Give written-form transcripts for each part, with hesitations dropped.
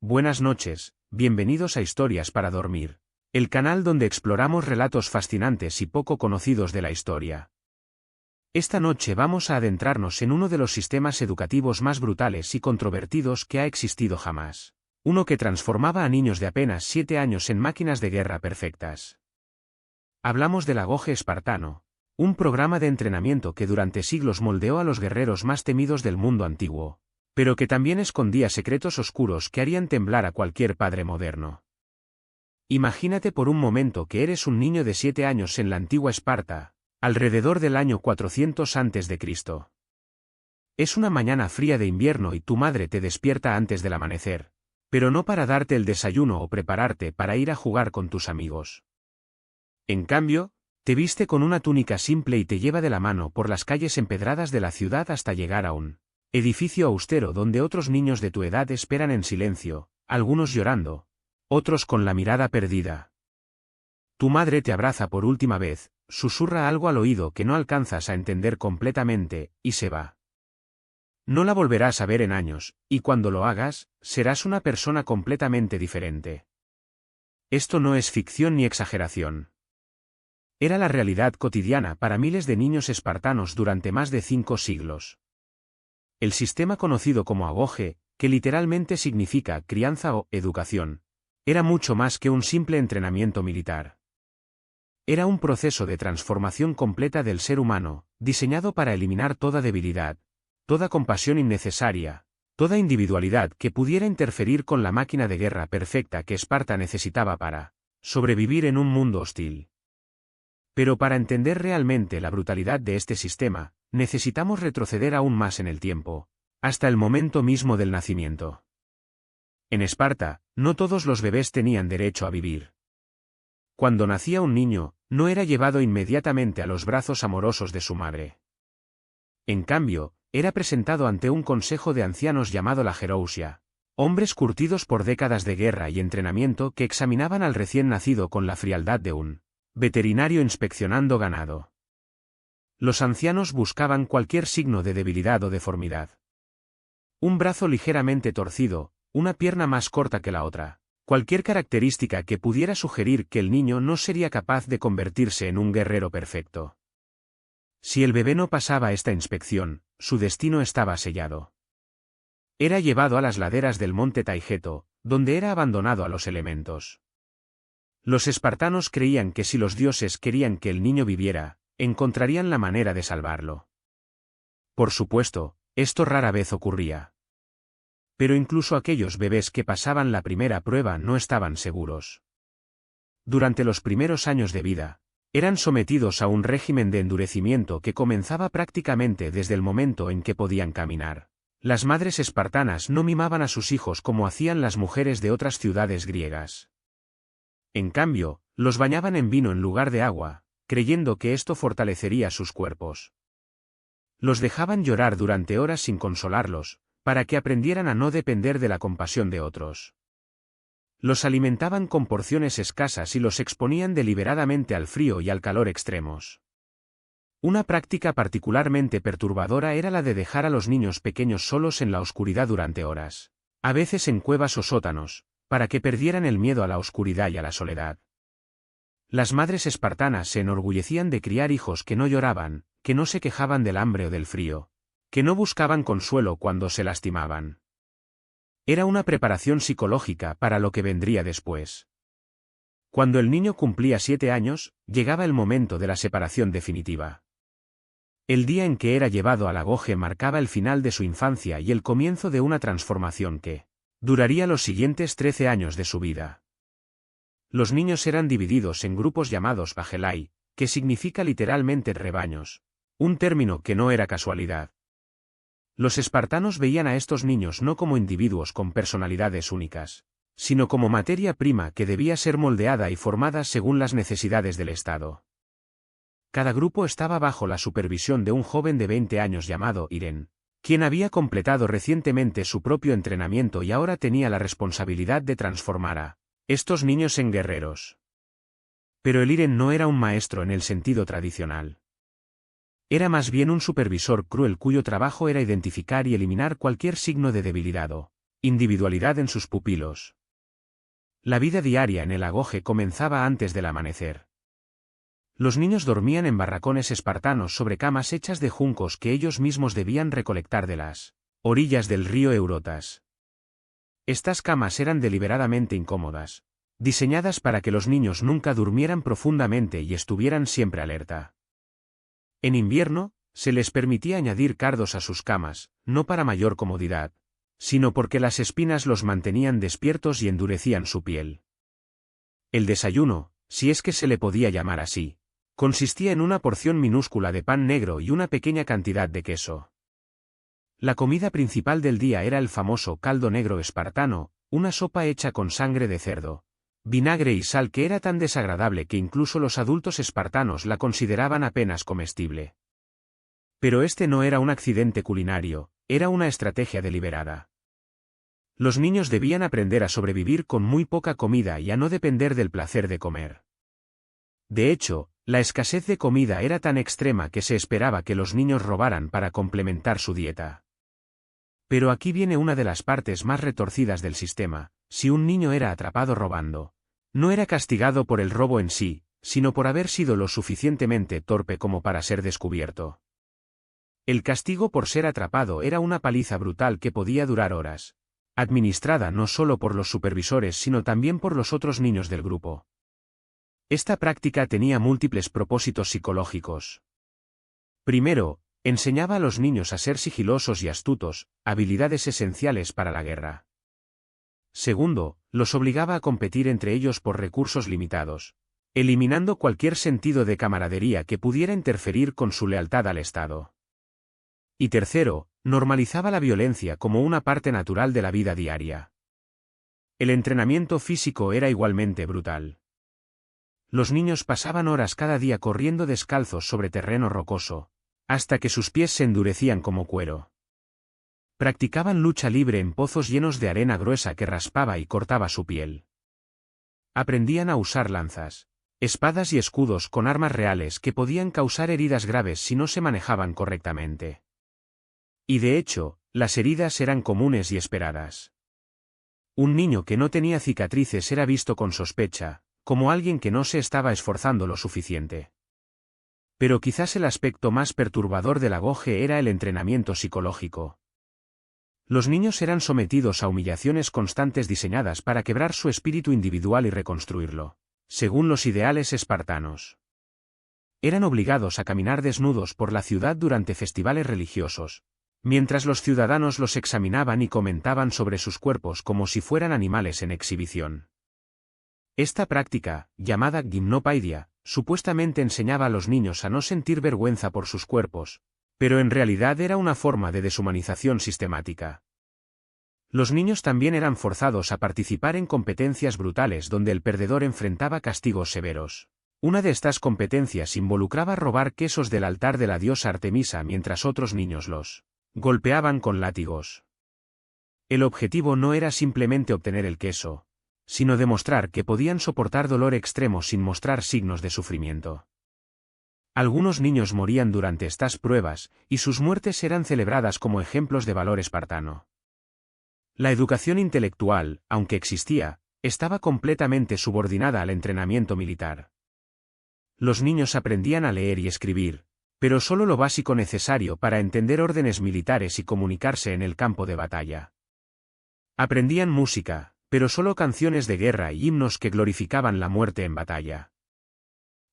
Buenas noches, bienvenidos a Historias para Dormir, el canal donde exploramos relatos fascinantes y poco conocidos de la historia. Esta noche vamos a adentrarnos en uno de los sistemas educativos más brutales y controvertidos que ha existido jamás. Uno que transformaba a niños de apenas 7 años en máquinas de guerra perfectas. Hablamos del Agoge espartano, un programa de entrenamiento que durante siglos moldeó a los guerreros más temidos del mundo antiguo, pero que también escondía secretos oscuros que harían temblar a cualquier padre moderno. Imagínate por un momento que eres un niño de 7 años en la antigua Esparta, alrededor del año 400 a.C. Es una mañana fría de invierno y tu madre te despierta antes del amanecer, pero no para darte el desayuno o prepararte para ir a jugar con tus amigos. En cambio, te viste con una túnica simple y te lleva de la mano por las calles empedradas de la ciudad hasta llegar a un edificio austero donde otros niños de tu edad esperan en silencio, algunos llorando, otros con la mirada perdida. Tu madre te abraza por última vez, susurra algo al oído que no alcanzas a entender completamente, y se va. No la volverás a ver en años, y cuando lo hagas, serás una persona completamente diferente. Esto no es ficción ni exageración. Era la realidad cotidiana para miles de niños espartanos durante más de 5 siglos. El sistema conocido como Agoge, que literalmente significa crianza o educación, era mucho más que un simple entrenamiento militar. Era un proceso de transformación completa del ser humano, diseñado para eliminar toda debilidad, toda compasión innecesaria, toda individualidad que pudiera interferir con la máquina de guerra perfecta que Esparta necesitaba para sobrevivir en un mundo hostil. Pero para entender realmente la brutalidad de este sistema, necesitamos retroceder aún más en el tiempo, hasta el momento mismo del nacimiento. En Esparta, no todos los bebés tenían derecho a vivir. Cuando nacía un niño, no era llevado inmediatamente a los brazos amorosos de su madre. En cambio, era presentado ante un consejo de ancianos llamado la Gerousia, hombres curtidos por décadas de guerra y entrenamiento que examinaban al recién nacido con la frialdad de un veterinario inspeccionando ganado. Los ancianos buscaban cualquier signo de debilidad o deformidad. Un brazo ligeramente torcido, una pierna más corta que la otra, cualquier característica que pudiera sugerir que el niño no sería capaz de convertirse en un guerrero perfecto. Si el bebé no pasaba esta inspección, su destino estaba sellado. Era llevado a las laderas del monte Taigeto, donde era abandonado a los elementos. Los espartanos creían que si los dioses querían que el niño viviera, encontrarían la manera de salvarlo. Por supuesto, esto rara vez ocurría. Pero incluso aquellos bebés que pasaban la primera prueba no estaban seguros. Durante los primeros años de vida, eran sometidos a un régimen de endurecimiento que comenzaba prácticamente desde el momento en que podían caminar. Las madres espartanas no mimaban a sus hijos como hacían las mujeres de otras ciudades griegas. En cambio, los bañaban en vino en lugar de agua, creyendo que esto fortalecería sus cuerpos. Los dejaban llorar durante horas sin consolarlos, para que aprendieran a no depender de la compasión de otros. Los alimentaban con porciones escasas y los exponían deliberadamente al frío y al calor extremos. Una práctica particularmente perturbadora era la de dejar a los niños pequeños solos en la oscuridad durante horas, a veces en cuevas o sótanos, para que perdieran el miedo a la oscuridad y a la soledad. Las madres espartanas se enorgullecían de criar hijos que no lloraban, que no se quejaban del hambre o del frío, que no buscaban consuelo cuando se lastimaban. Era una preparación psicológica para lo que vendría después. Cuando el niño cumplía 7 años, llegaba el momento de la separación definitiva. El día en que era llevado al Agoge marcaba el final de su infancia y el comienzo de una transformación que duraría los siguientes 13 años de su vida. Los niños eran divididos en grupos llamados Bagelai, que significa literalmente rebaños, un término que no era casualidad. Los espartanos veían a estos niños no como individuos con personalidades únicas, sino como materia prima que debía ser moldeada y formada según las necesidades del Estado. Cada grupo estaba bajo la supervisión de un joven de 20 años llamado Iren, quien había completado recientemente su propio entrenamiento y ahora tenía la responsabilidad de transformar a estos niños en guerreros. Pero el Iren no era un maestro en el sentido tradicional. Era más bien un supervisor cruel cuyo trabajo era identificar y eliminar cualquier signo de debilidad o individualidad en sus pupilos. La vida diaria en el agoge comenzaba antes del amanecer. Los niños dormían en barracones espartanos sobre camas hechas de juncos que ellos mismos debían recolectar de las orillas del río Eurotas. Estas camas eran deliberadamente incómodas, diseñadas para que los niños nunca durmieran profundamente y estuvieran siempre alerta. En invierno, se les permitía añadir cardos a sus camas, no para mayor comodidad, sino porque las espinas los mantenían despiertos y endurecían su piel. El desayuno, si es que se le podía llamar así, consistía en una porción minúscula de pan negro y una pequeña cantidad de queso. La comida principal del día era el famoso caldo negro espartano, una sopa hecha con sangre de cerdo, vinagre y sal que era tan desagradable que incluso los adultos espartanos la consideraban apenas comestible. Pero este no era un accidente culinario, era una estrategia deliberada. Los niños debían aprender a sobrevivir con muy poca comida y a no depender del placer de comer. De hecho, la escasez de comida era tan extrema que se esperaba que los niños robaran para complementar su dieta. Pero aquí viene una de las partes más retorcidas del sistema: si un niño era atrapado robando, no era castigado por el robo en sí, sino por haber sido lo suficientemente torpe como para ser descubierto. El castigo por ser atrapado era una paliza brutal que podía durar horas, administrada no solo por los supervisores sino también por los otros niños del grupo. Esta práctica tenía múltiples propósitos psicológicos. Primero, enseñaba a los niños a ser sigilosos y astutos, habilidades esenciales para la guerra. Segundo, los obligaba a competir entre ellos por recursos limitados, eliminando cualquier sentido de camaradería que pudiera interferir con su lealtad al Estado. Y tercero, normalizaba la violencia como una parte natural de la vida diaria. El entrenamiento físico era igualmente brutal. Los niños pasaban horas cada día corriendo descalzos sobre terreno rocoso, hasta que sus pies se endurecían como cuero. Practicaban lucha libre en pozos llenos de arena gruesa que raspaba y cortaba su piel. Aprendían a usar lanzas, espadas y escudos con armas reales que podían causar heridas graves si no se manejaban correctamente. Y de hecho, las heridas eran comunes y esperadas. Un niño que no tenía cicatrices era visto con sospecha, como alguien que no se estaba esforzando lo suficiente. Pero quizás el aspecto más perturbador del agoge era el entrenamiento psicológico. Los niños eran sometidos a humillaciones constantes diseñadas para quebrar su espíritu individual y reconstruirlo, según los ideales espartanos. Eran obligados a caminar desnudos por la ciudad durante festivales religiosos, mientras los ciudadanos los examinaban y comentaban sobre sus cuerpos como si fueran animales en exhibición. Esta práctica, llamada gimnopaidia, supuestamente enseñaba a los niños a no sentir vergüenza por sus cuerpos, pero en realidad era una forma de deshumanización sistemática. Los niños también eran forzados a participar en competencias brutales donde el perdedor enfrentaba castigos severos. Una de estas competencias involucraba robar quesos del altar de la diosa Artemisa mientras otros niños los golpeaban con látigos. El objetivo no era simplemente obtener el queso, sino demostrar que podían soportar dolor extremo sin mostrar signos de sufrimiento. Algunos niños morían durante estas pruebas, y sus muertes eran celebradas como ejemplos de valor espartano. La educación intelectual, aunque existía, estaba completamente subordinada al entrenamiento militar. Los niños aprendían a leer y escribir, pero solo lo básico necesario para entender órdenes militares y comunicarse en el campo de batalla. Aprendían música, pero solo canciones de guerra y himnos que glorificaban la muerte en batalla.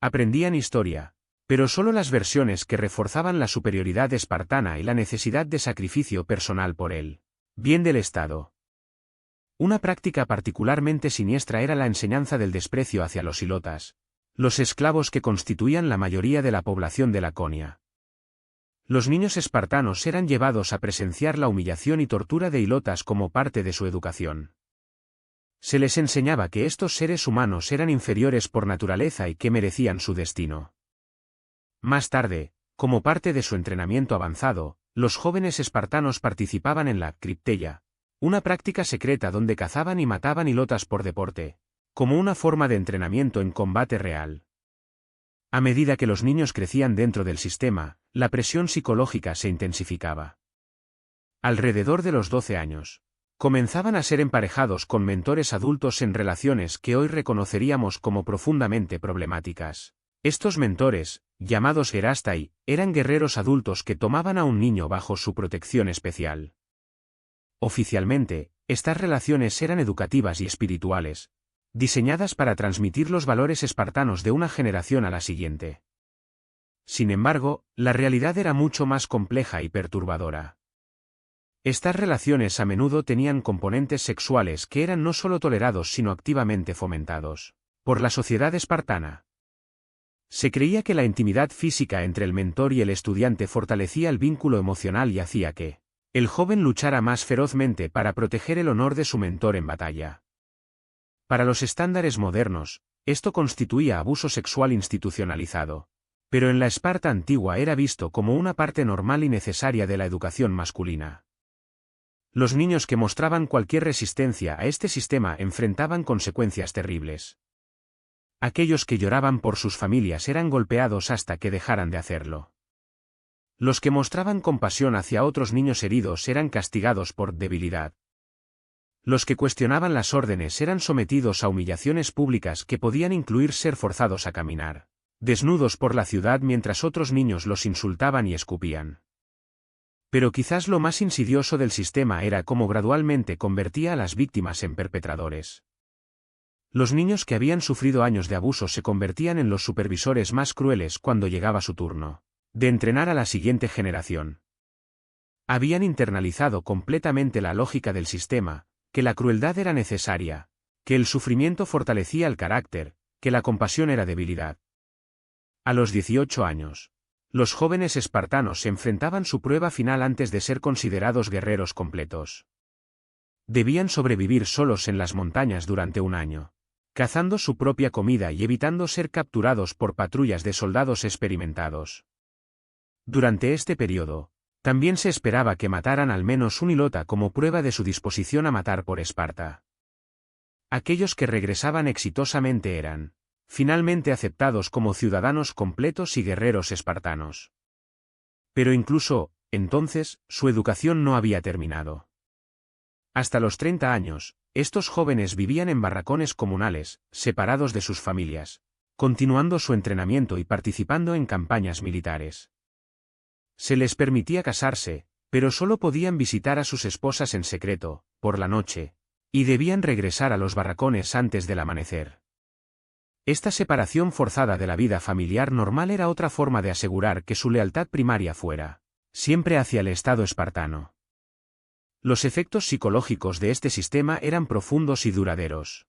Aprendían historia, pero solo las versiones que reforzaban la superioridad espartana y la necesidad de sacrificio personal por el bien del Estado. Una práctica particularmente siniestra era la enseñanza del desprecio hacia los hilotas, los esclavos que constituían la mayoría de la población de Laconia. Los niños espartanos eran llevados a presenciar la humillación y tortura de hilotas como parte de su educación. Se les enseñaba que estos seres humanos eran inferiores por naturaleza y que merecían su destino. Más tarde, como parte de su entrenamiento avanzado, los jóvenes espartanos participaban en la cripteia, una práctica secreta donde cazaban y mataban hilotas por deporte, como una forma de entrenamiento en combate real. A medida que los niños crecían dentro del sistema, la presión psicológica se intensificaba. Alrededor de los 12 años, Comenzaban a ser emparejados con mentores adultos en relaciones que hoy reconoceríamos como profundamente problemáticas. Estos mentores, llamados Gerastai, eran guerreros adultos que tomaban a un niño bajo su protección especial. Oficialmente, estas relaciones eran educativas y espirituales, diseñadas para transmitir los valores espartanos de una generación a la siguiente. Sin embargo, la realidad era mucho más compleja y perturbadora. Estas relaciones a menudo tenían componentes sexuales que eran no solo tolerados sino activamente fomentados por la sociedad espartana. Se creía que la intimidad física entre el mentor y el estudiante fortalecía el vínculo emocional y hacía que el joven luchara más ferozmente para proteger el honor de su mentor en batalla. Para los estándares modernos, esto constituía abuso sexual institucionalizado, pero en la Esparta antigua era visto como una parte normal y necesaria de la educación masculina. Los niños que mostraban cualquier resistencia a este sistema enfrentaban consecuencias terribles. Aquellos que lloraban por sus familias eran golpeados hasta que dejaran de hacerlo. Los que mostraban compasión hacia otros niños heridos eran castigados por debilidad. Los que cuestionaban las órdenes eran sometidos a humillaciones públicas que podían incluir ser forzados a caminar desnudos por la ciudad mientras otros niños los insultaban y escupían. Pero quizás lo más insidioso del sistema era cómo gradualmente convertía a las víctimas en perpetradores. Los niños que habían sufrido años de abuso se convertían en los supervisores más crueles cuando llegaba su turno de entrenar a la siguiente generación. Habían internalizado completamente la lógica del sistema, que la crueldad era necesaria, que el sufrimiento fortalecía el carácter, que la compasión era debilidad. A los 18 años, los jóvenes espartanos se enfrentaban su prueba final antes de ser considerados guerreros completos. Debían sobrevivir solos en las montañas durante un año, cazando su propia comida y evitando ser capturados por patrullas de soldados experimentados. Durante este periodo, también se esperaba que mataran al menos un hilota como prueba de su disposición a matar por Esparta. Aquellos que regresaban exitosamente eran finalmente aceptados como ciudadanos completos y guerreros espartanos. Pero incluso, entonces, su educación no había terminado. Hasta los 30 años, estos jóvenes vivían en barracones comunales, separados de sus familias, continuando su entrenamiento y participando en campañas militares. Se les permitía casarse, pero solo podían visitar a sus esposas en secreto, por la noche, y debían regresar a los barracones antes del amanecer. Esta separación forzada de la vida familiar normal era otra forma de asegurar que su lealtad primaria fuera siempre hacia el Estado espartano. Los efectos psicológicos de este sistema eran profundos y duraderos.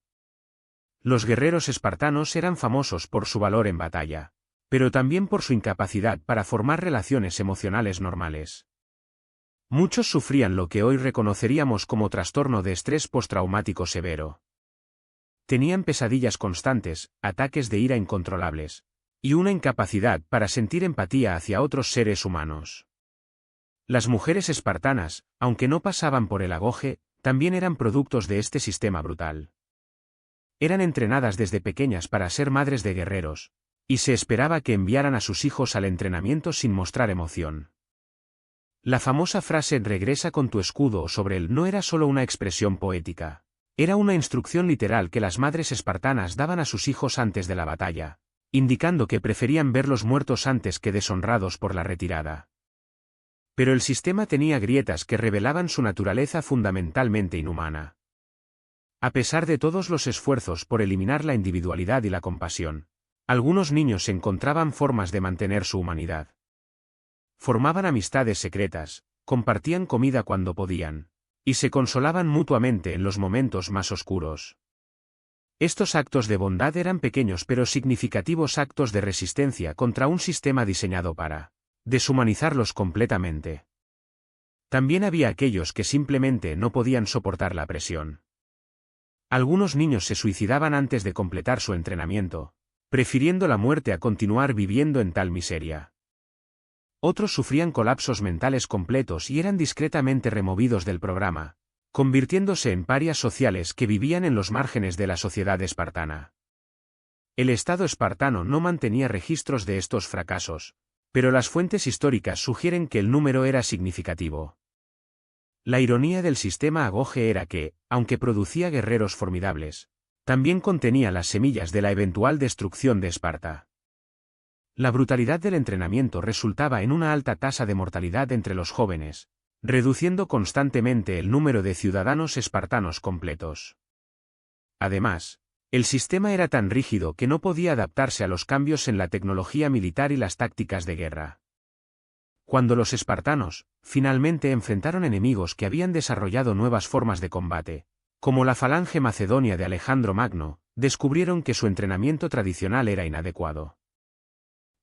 Los guerreros espartanos eran famosos por su valor en batalla, pero también por su incapacidad para formar relaciones emocionales normales. Muchos sufrían lo que hoy reconoceríamos como trastorno de estrés postraumático severo. Tenían pesadillas constantes, ataques de ira incontrolables, y una incapacidad para sentir empatía hacia otros seres humanos. Las mujeres espartanas, aunque no pasaban por el agoge, también eran productos de este sistema brutal. Eran entrenadas desde pequeñas para ser madres de guerreros, y se esperaba que enviaran a sus hijos al entrenamiento sin mostrar emoción. La famosa frase "regresa con tu escudo" sobre él no era solo una expresión poética. Era una instrucción literal que las madres espartanas daban a sus hijos antes de la batalla, indicando que preferían verlos muertos antes que deshonrados por la retirada. Pero el sistema tenía grietas que revelaban su naturaleza fundamentalmente inhumana. A pesar de todos los esfuerzos por eliminar la individualidad y la compasión, algunos niños encontraban formas de mantener su humanidad. Formaban amistades secretas, compartían comida cuando podían, y se consolaban mutuamente en los momentos más oscuros. Estos actos de bondad eran pequeños pero significativos actos de resistencia contra un sistema diseñado para deshumanizarlos completamente. También había aquellos que simplemente no podían soportar la presión. Algunos niños se suicidaban antes de completar su entrenamiento, prefiriendo la muerte a continuar viviendo en tal miseria. Otros sufrían colapsos mentales completos y eran discretamente removidos del programa, convirtiéndose en parias sociales que vivían en los márgenes de la sociedad espartana. El Estado espartano no mantenía registros de estos fracasos, pero las fuentes históricas sugieren que el número era significativo. La ironía del sistema Agoge era que, aunque producía guerreros formidables, también contenía las semillas de la eventual destrucción de Esparta. La brutalidad del entrenamiento resultaba en una alta tasa de mortalidad entre los jóvenes, reduciendo constantemente el número de ciudadanos espartanos completos. Además, el sistema era tan rígido que no podía adaptarse a los cambios en la tecnología militar y las tácticas de guerra. Cuando los espartanos, finalmente enfrentaron enemigos que habían desarrollado nuevas formas de combate, como la falange macedonia de Alejandro Magno, descubrieron que su entrenamiento tradicional era inadecuado.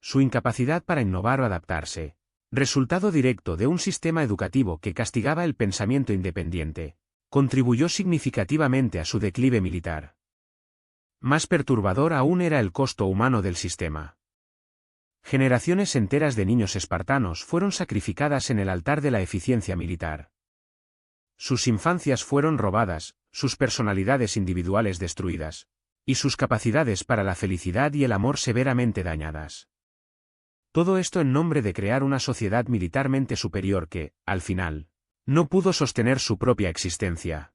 Su incapacidad para innovar o adaptarse, resultado directo de un sistema educativo que castigaba el pensamiento independiente, contribuyó significativamente a su declive militar. Más perturbador aún era el costo humano del sistema. Generaciones enteras de niños espartanos fueron sacrificadas en el altar de la eficiencia militar. Sus infancias fueron robadas, sus personalidades individuales destruidas, y sus capacidades para la felicidad y el amor severamente dañadas. Todo esto en nombre de crear una sociedad militarmente superior que, al final, no pudo sostener su propia existencia.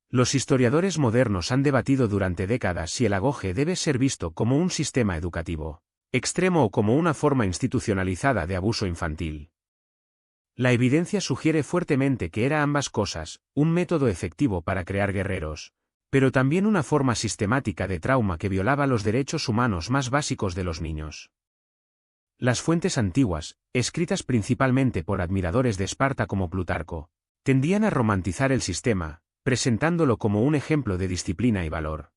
Los historiadores modernos han debatido durante décadas si el Agoge debe ser visto como un sistema educativo extremo o como una forma institucionalizada de abuso infantil. La evidencia sugiere fuertemente que era ambas cosas, un método efectivo para crear guerreros, pero también una forma sistemática de trauma que violaba los derechos humanos más básicos de los niños. Las fuentes antiguas, escritas principalmente por admiradores de Esparta como Plutarco, tendían a romantizar el sistema, presentándolo como un ejemplo de disciplina y valor.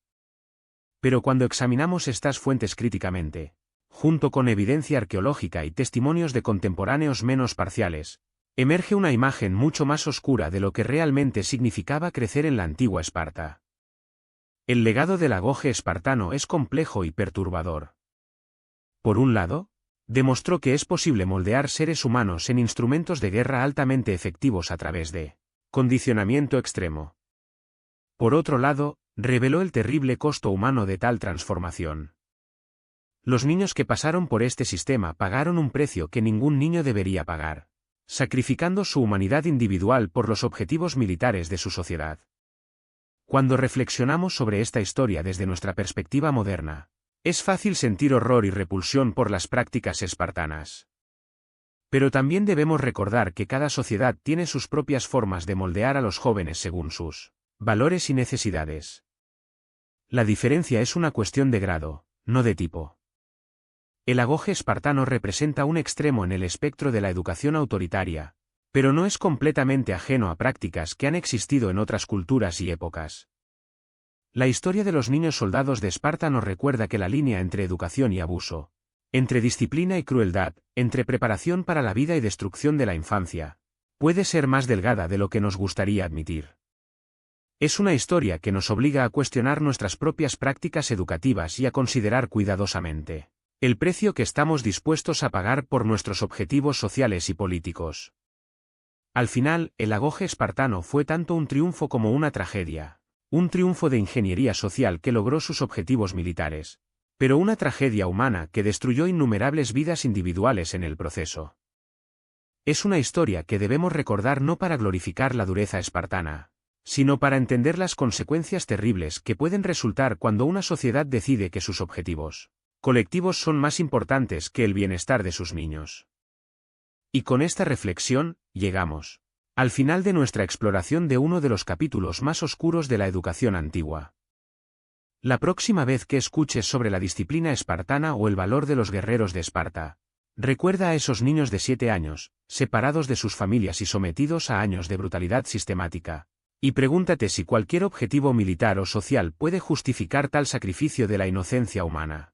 Pero cuando examinamos estas fuentes críticamente, junto con evidencia arqueológica y testimonios de contemporáneos menos parciales, emerge una imagen mucho más oscura de lo que realmente significaba crecer en la antigua Esparta. El legado del Agoge espartano es complejo y perturbador. Por un lado, demostró que es posible moldear seres humanos en instrumentos de guerra altamente efectivos a través de condicionamiento extremo. Por otro lado, reveló el terrible costo humano de tal transformación. Los niños que pasaron por este sistema pagaron un precio que ningún niño debería pagar, sacrificando su humanidad individual por los objetivos militares de su sociedad. Cuando reflexionamos sobre esta historia desde nuestra perspectiva moderna, es fácil sentir horror y repulsión por las prácticas espartanas. Pero también debemos recordar que cada sociedad tiene sus propias formas de moldear a los jóvenes según sus valores y necesidades. La diferencia es una cuestión de grado, no de tipo. El Agoge espartano representa un extremo en el espectro de la educación autoritaria, pero no es completamente ajeno a prácticas que han existido en otras culturas y épocas. La historia de los niños soldados de Esparta nos recuerda que la línea entre educación y abuso, entre disciplina y crueldad, entre preparación para la vida y destrucción de la infancia, puede ser más delgada de lo que nos gustaría admitir. Es una historia que nos obliga a cuestionar nuestras propias prácticas educativas y a considerar cuidadosamente el precio que estamos dispuestos a pagar por nuestros objetivos sociales y políticos. Al final, el Agoge espartano fue tanto un triunfo como una tragedia, un triunfo de ingeniería social que logró sus objetivos militares, pero una tragedia humana que destruyó innumerables vidas individuales en el proceso. Es una historia que debemos recordar no para glorificar la dureza espartana, sino para entender las consecuencias terribles que pueden resultar cuando una sociedad decide que sus objetivos colectivos son más importantes que el bienestar de sus niños. Y con esta reflexión, llegamos al final de nuestra exploración de uno de los capítulos más oscuros de la educación antigua. La próxima vez que escuches sobre la disciplina espartana o el valor de los guerreros de Esparta, recuerda a esos niños de 7 años, separados de sus familias y sometidos a años de brutalidad sistemática, y pregúntate si cualquier objetivo militar o social puede justificar tal sacrificio de la inocencia humana.